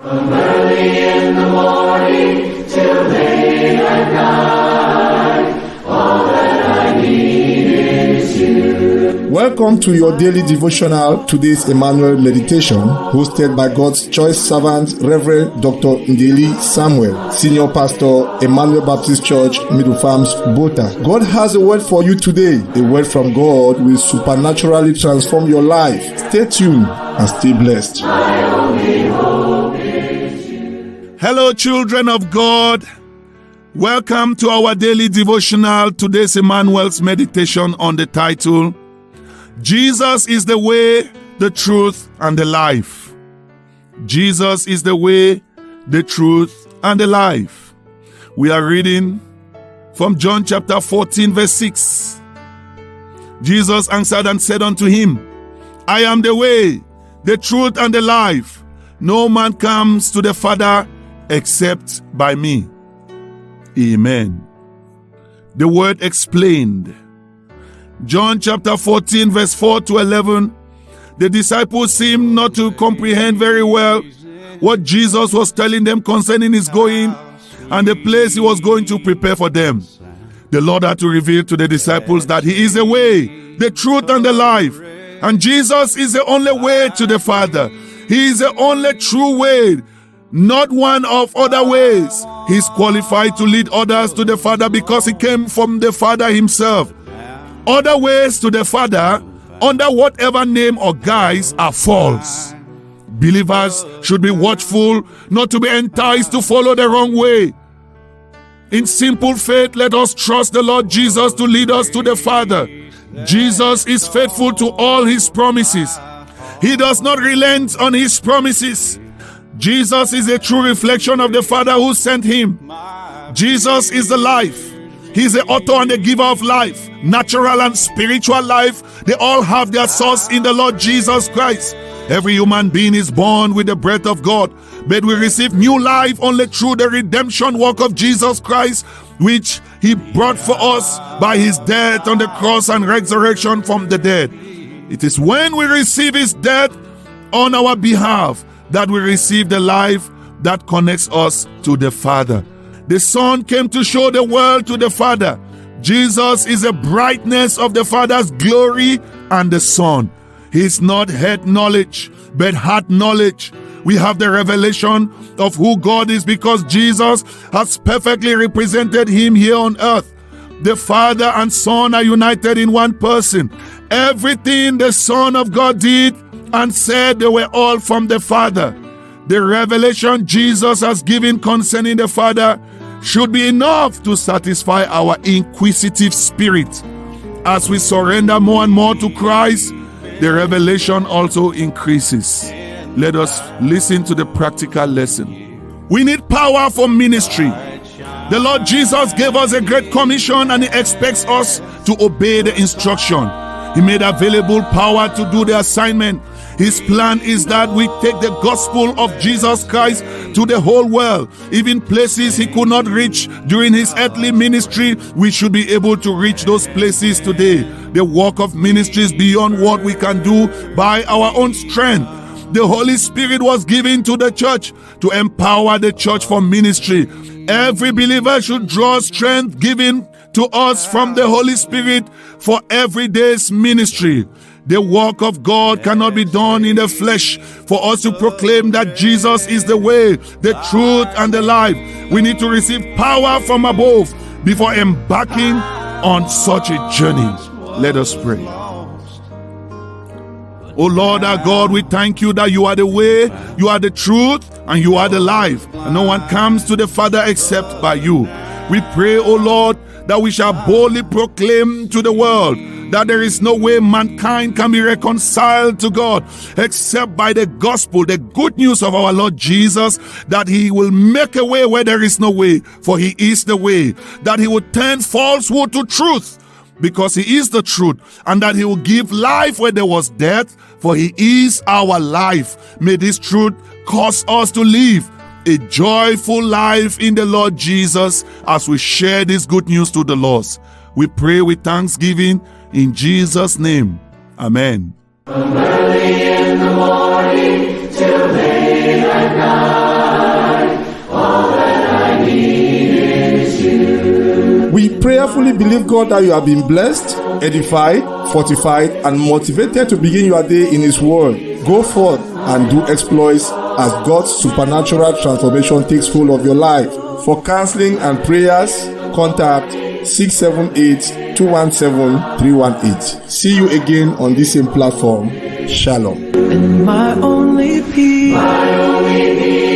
from early in the morning till late at night. All that I need is you. Welcome to your daily devotional, today's Emmanuel meditation, hosted by God's choice servant, Reverend Dr. Ndeli Samuel, Senior Pastor, Emmanuel Baptist Church, Middle Farms, Bota. God has a word for you today. A word from God will supernaturally transform your life. Stay tuned and stay blessed. Hello, children of God. Welcome to our daily devotional. Today's Emmanuel's meditation on the title, Jesus is the way, the truth, and the life. Jesus is the way, the truth, and the life. We are reading from John chapter 14, verse 6. Jesus answered and said unto him, I am the way, the truth, and the life. No man comes to the Father except by me. Amen. The word explained. John chapter 14 verse 4 to 11. The disciples seemed not to comprehend very well what Jesus was telling them concerning his going and the place he was going to prepare for them. The Lord had to reveal to the disciples that he is the way, the truth, and the life. And Jesus is the only way to the Father. He is the only true way, not one of other ways. He is qualified to lead others to the Father because he came from the Father himself. Other ways to the Father, under whatever name or guise, are false. Believers should be watchful not to be enticed to follow the wrong way. In simple faith, let us trust the Lord Jesus to lead us to the Father. Jesus is faithful to all his promises. He does not relent on his promises. Jesus is a true reflection of the Father who sent him. Jesus is the life. He is the author and the giver of life. Natural and spiritual life, they all have their source in the Lord Jesus Christ. Every human being is born with the breath of God, but we receive new life only through the redemption work of Jesus Christ, which he brought for us by his death on the cross and resurrection from the dead. It is when we receive his death on our behalf that we receive the life that connects us to the Father. The Son came to show the world to the Father. Jesus is the brightness of the Father's glory and the Son. He is not head knowledge, but heart knowledge. We have the revelation of who God is because Jesus has perfectly represented him here on earth. The Father and Son are united in one person. Everything the Son of God did and said, they were all from the Father. The revelation Jesus has given concerning the Father should be enough to satisfy our inquisitive spirit. As we surrender more and more to Christ, the revelation also increases. Let us listen to the practical lesson. We need power for ministry. The Lord Jesus gave us a great commission and he expects us to obey the instruction. He made available power to do the assignment. His plan is that we take the gospel of Jesus Christ to the whole world. Even places he could not reach during his earthly ministry, we should be able to reach those places today. The work of ministry is beyond what we can do by our own strength. The Holy Spirit was given to the church to empower the church for ministry. Every believer should draw strength given to us from the Holy Spirit for every day's ministry. The work of God cannot be done in the flesh. For us to proclaim that Jesus is the way, the truth, and the life, we need to receive power from above before embarking on such a journey. Let us pray. Oh Lord our God, we thank you that you are the way, you are the truth, and you are the life. And no one comes to the Father except by you. We pray, oh Lord, that we shall boldly proclaim to the world that there is no way mankind can be reconciled to God except by the gospel, the good news of our Lord Jesus, that he will make a way where there is no way, for he is the way, that he will turn falsehood to truth, because he is the truth, and that he will give life where there was death, for he is our life. May this truth cause us to live a joyful life in the Lord Jesus as we share this good news to the lost. We pray with thanksgiving in Jesus' name. Amen. From early in the morning till late at night. prayerfully believe God that you have been blessed, edified, fortified, and motivated to begin your day in His Word. Go forth and do exploits as God's supernatural transformation takes hold of your life. For counseling and prayers, contact 678-217-318. See you again on this same platform. Shalom. And my only peace.